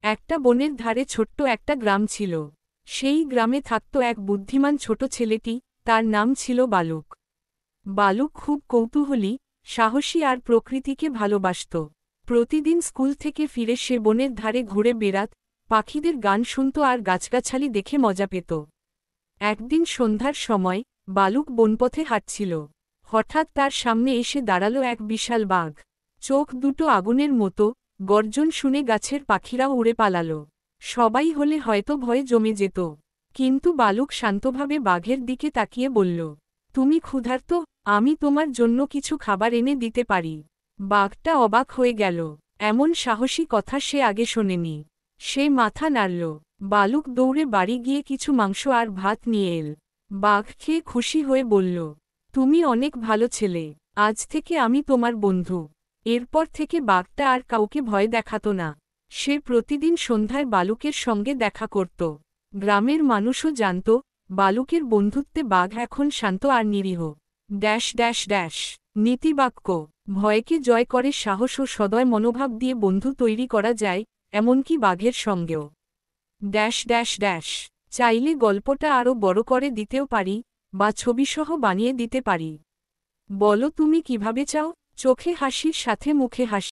একটা বনের ধারে ছোট্ট একটা গ্রাম ছিল। সেই গ্রামে থাকত এক বুদ্ধিমান ছোট ছেলেটি, তার নাম ছিল বালক। বালক খুব কৌতূহলী, সাহসী আর প্রকৃতিকে ভালোবাসত। প্রতিদিন স্কুল থেকে ফিরে সে বনের ধারে ঘুরে বেড়াত, পাখিদের গান শুনত আর গাছগাছালি দেখে মজা পেত। একদিন সন্ধ্যার সময় বালক বনপথে হাঁটছিল। হঠাৎ তার সামনে এসে দাঁড়ালো এক বিশাল বাঘ। চোখ দুটো আগুনের মতো, গর্জন শুনে গাছের পাখিরাও উড়ে পালাল। সবাই হলে হয়তো ভয়ে জমে যেত, কিন্তু বালক শান্তভাবে বাঘের দিকে তাকিয়ে বলল, তুমি ক্ষুধার্ত, আমি তোমার জন্য কিছু খাবার এনে দিতে পারি। বাঘটা অবাক হয়ে গেল, এমন সাহসী কথা সে আগে শোনেনি। সে মাথা নাড়ল। বালক দৌড়ে বাড়ি গিয়ে কিছু মাংস আর ভাত নিয়ে এল। বাঘ খেয়ে খুশি হয়ে বলল, তুমি অনেক ভালো ছেলে, আজ থেকে আমি তোমার বন্ধু। এরপর থেকে বাঘটা আর কাউকে ভয় দেখাত না। সে প্রতিদিন সন্ধ্যায় বালকের সঙ্গে দেখা করত। গ্রামের মানুষও জানত, বালকের বন্ধুত্বে বাঘ এখন শান্ত আর নিরীহ। ড্যাশ ড্যাশ ড্যাশ নীতিবাক্য: ভয়কে জয় করে সাহস ও সদয় মনোভাব দিয়ে বন্ধু তৈরি করা যায়, এমনকি বাঘের সঙ্গেও। ড্যাশ ড্যাশ ড্যাশ চাইলে গল্পটা আরও বড় করে দিতেও পারি, বা ছবিসহ বানিয়ে দিতে পারি। বলো তুমি কিভাবে চাও? চোখে হাসির সাথে মুখে হাসি।